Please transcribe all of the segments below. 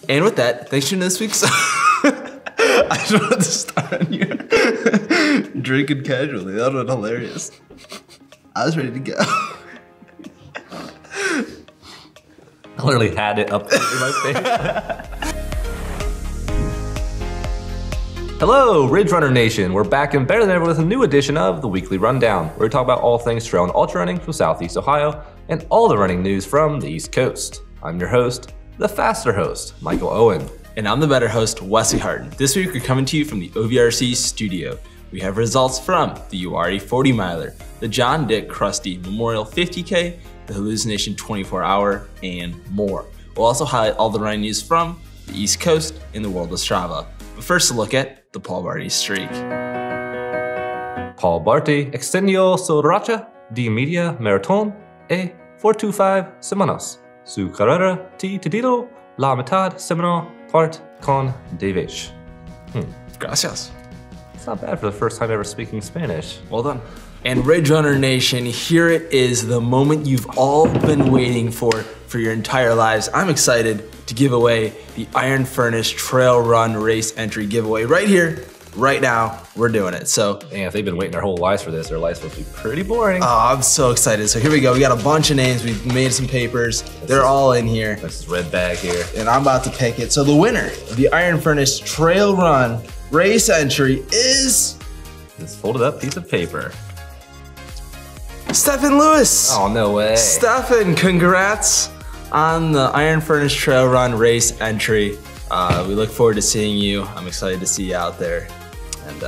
And with that, thanks for tuning in this week's. I just wanted to start on here. Drinking casually. That was hilarious. I was ready to go. I literally had it up in my face. Hello, Ridge Runner Nation. We're back and better than ever with a new edition of the Weekly Rundown, where we talk about all things trail and ultra running from Southeast Ohio and all the running news from the East Coast. I'm your host, the faster host, Michael Owen. And I'm the better host, Wesley Harden. This week we're coming to you from the OVRC studio. We have results from the Uwharrie 40 miler, the John Dick Krusty Memorial 50K, the Hallucination 24-hour, and more. We'll also highlight all the running news from the East Coast and the world of Strava. But first, a look at the Paul Barty streak. Paul Barty extendió su racha de media maratón e 425 semanas. Su carrera tenido la mitad semana part con Davis. Gracias. It's not bad for the first time ever speaking Spanish. Well done. And Ridge Runner Nation, here it is, the moment you've all been waiting for your entire lives. I'm excited to give away the Iron Furnace Trail Run Race Entry giveaway right here, right now. We're doing it. So, and if they've been waiting their whole lives for this, their life's supposed to be pretty boring. Oh, I'm so excited. So here we go. We got a bunch of names. We've made some papers. They're all in here. This is red bag here. And I'm about to pick it. So the winner of the Iron Furnace Trail Run Race Entry is this folded up piece of paper. Stephen Lewis. Oh, no way. Stephen, congrats on the Iron Furnace Trail Run Race Entry. We look forward to seeing you. I'm excited to see you out there. And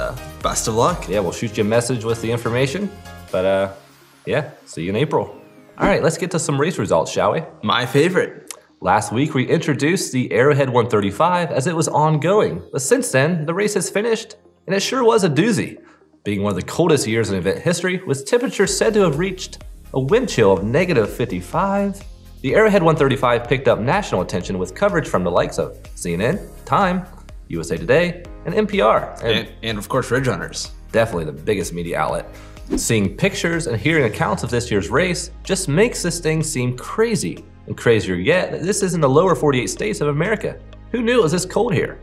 best of luck. Yeah, we'll shoot you a message with the information. But yeah, see you in April. All right, let's get to some race results, shall we? My favorite. Last week, we introduced the Arrowhead 135 as it was ongoing. But since then, the race has finished, and it sure was a doozy. Being one of the coldest years in event history, with temperatures said to have reached a wind chill of -55, the Arrowhead 135 picked up national attention with coverage from the likes of CNN, Time, USA Today, and NPR. And of course, Ridge Runners. Definitely the biggest media outlet. Seeing pictures and hearing accounts of this year's race just makes this thing seem crazy. And crazier yet, this is in the lower 48 states of America. Who knew it was this cold here?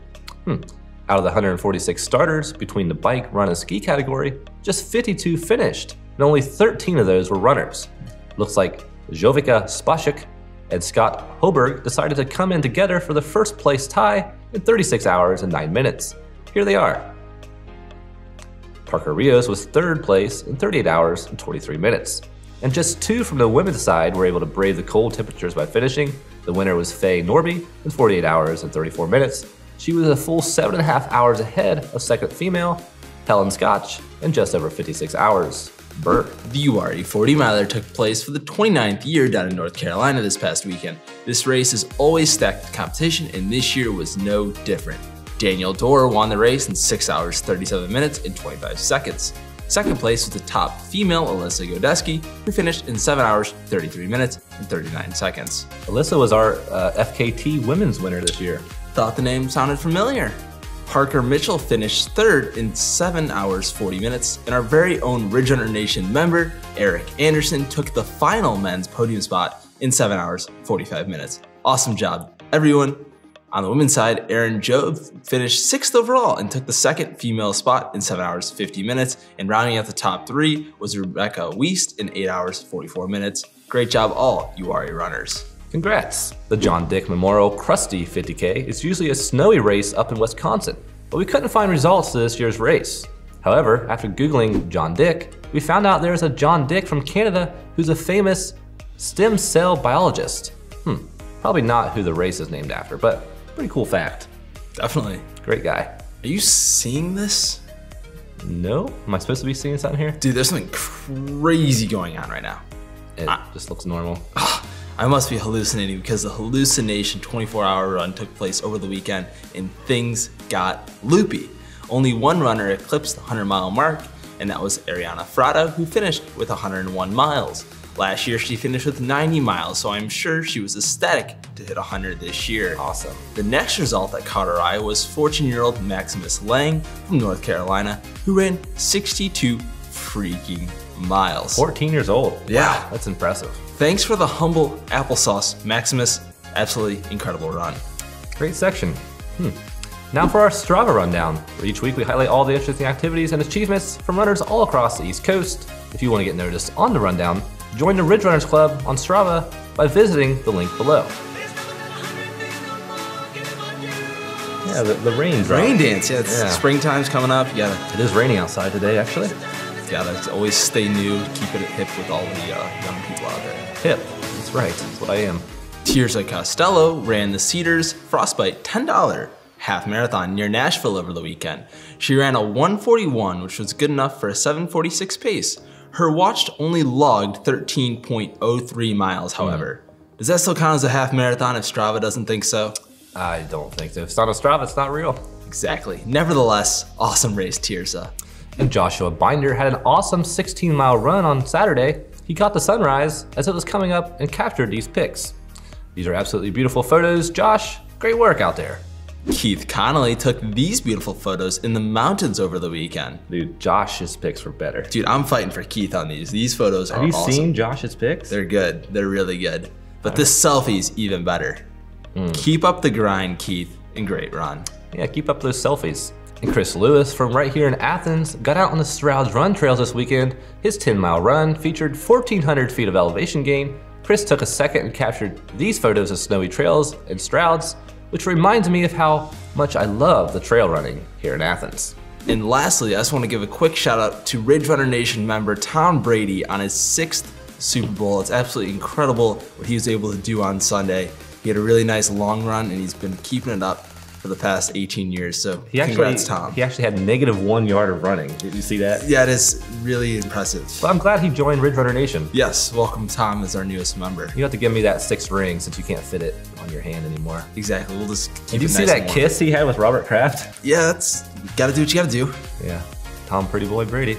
Out of the 146 starters between the bike, run, and ski category, just 52 finished, and only 13 of those were runners. Looks like Jovica Spacek and Scott Hoberg decided to come in together for the first place tie in 36 hours and 9 minutes. Here they are. Parker Rios was third place in 38 hours and 23 minutes. And just two from the women's side were able to brave the cold temperatures by finishing. The winner was Faye Norby in 48 hours and 34 minutes. She was a full 7.5 hours ahead of second female, Helen Scotch, in just over 56 hours. Burr. The Uwharrie 40 miler took place for the 29th year down in North Carolina this past weekend. This race is always stacked with competition, and this year was no different. Danielle Dorr won the race in 6 hours, 37 minutes, and 25 seconds. Second place was the top female, Alyssa Godesky, who finished in 7 hours, 33 minutes, and 39 seconds. Alyssa was our FKT women's winner this year. Thought the name sounded familiar. Parker Mitchell finished third in 7 hours, 40 minutes, and our very own Ridge Runner Nation member, Eric Anderson, took the final men's podium spot in 7 hours, 45 minutes. Awesome job, everyone. On the women's side, Erin Jobe finished 6th overall and took the second female spot in 7 hours, 50 minutes, and rounding out the top 3 was Rebecca Wiest in 8 hours, 44 minutes. Great job all Uwharrie runners. Congrats! The John Dick Memorial Krusty 50K is usually a snowy race up in Wisconsin, but we couldn't find results to this year's race. However, after Googling John Dick, we found out there's a John Dick from Canada who's a famous stem cell biologist. Probably not who the race is named after, but pretty cool fact. Definitely. Great guy. Are you seeing this? No? Am I supposed to be seeing something here? Dude, there's something crazy going on right now. It just looks normal. I must be hallucinating because the Hallucination 24-hour run took place over the weekend and things got loopy. Only one runner eclipsed the 100-mile mark, and that was Ariana Frado, who finished with 101 miles. Last year, she finished with 90 miles, so I'm sure she was ecstatic to hit 100 this year. Awesome. The next result that caught her eye was 14-year-old Maximus Lang from North Carolina, who ran 62 freaking miles. 14 years old. Yeah. Wow, that's impressive. Thanks for the humble applesauce, Maximus. Absolutely incredible run. Great section. Now for our Strava rundown, where each week we highlight all the interesting activities and achievements from runners all across the East Coast. If you want to get noticed on the rundown, join the Ridge Runners Club on Strava by visiting the link below. Yeah, the rain drop. Rain dance, yeah, springtime's coming up. It is raining outside today, actually. You gotta always stay new, keep it hip with all the young people out there. Hip, that's right, that's what I am. Tirza Costello ran the Cedars Frostbite $10 half marathon near Nashville over the weekend. She ran a 1:41, which was good enough for a 7:46 pace. Her watch only logged 13.03 miles, however. Does that still count as a half marathon if Strava doesn't think so? I don't think so. If it's not on Strava, it's not real. Exactly. Nevertheless, awesome race, Tirza. And Joshua Binder had an awesome 16-mile run on Saturday. He caught the sunrise as it was coming up and captured these pics. These are absolutely beautiful photos. Josh, great work out there. Keith Connolly took these beautiful photos in the mountains over the weekend. Dude, Josh's pics were better. Dude, I'm fighting for Keith on these. These photos are awesome. Have you seen Josh's pics? They're good. They're really good. But this selfie's even better. Keep up the grind, Keith, and great run. Yeah, keep up those selfies. And Chris Lewis from right here in Athens got out on the Strouds run trails this weekend. His 10-mile run featured 1,400 feet of elevation gain. Chris took a second and captured these photos of snowy trails and Strouds, which reminds me of how much I love the trail running here in Athens. And lastly, I just want to give a quick shout out to Ridge Runner Nation member Tom Brady on his 6th Super Bowl. It's absolutely incredible what he was able to do on Sunday. He had a really nice long run and he's been keeping it up for the past 18 years, so congrats, Tom. He actually had -1 yard of running. Did you see that? Yeah, it is really impressive. Well, I'm glad he joined Ridge Runner Nation. Yes, welcome Tom as our newest member. You have to give me that 6th ring since you can't fit it on your hand anymore. Exactly, we'll just keep it Did you nice see that and warm. kiss he had with Robert Kraft? Yeah, you gotta do what you gotta do. Yeah, Tom Pretty Boy Brady.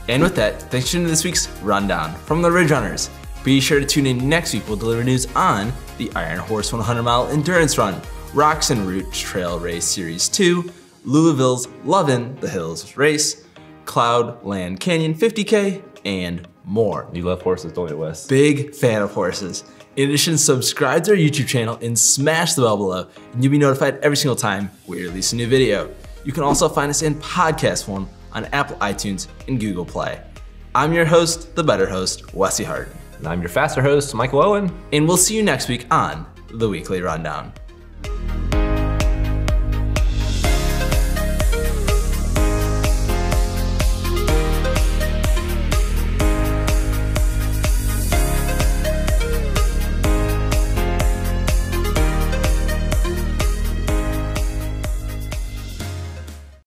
And with that, thanks for tuning in to this week's Rundown from the Ridge Runners. Be sure to tune in next week. We'll deliver news on the Iron Horse 100-mile endurance run, Rocks and Roots Trail Race Series 2, Louisville's Lovin' the Hills Race, Cloudland Canyon 50K, and more. You love horses, don't you, Wes? Big fan of horses. In addition, subscribe to our YouTube channel and smash the bell below, and you'll be notified every single time we release a new video. You can also find us in podcast form on Apple iTunes and Google Play. I'm your host, the better host, Wesley Hart. And I'm your faster host, Michael Owen. And we'll see you next week on the Weekly Rundown.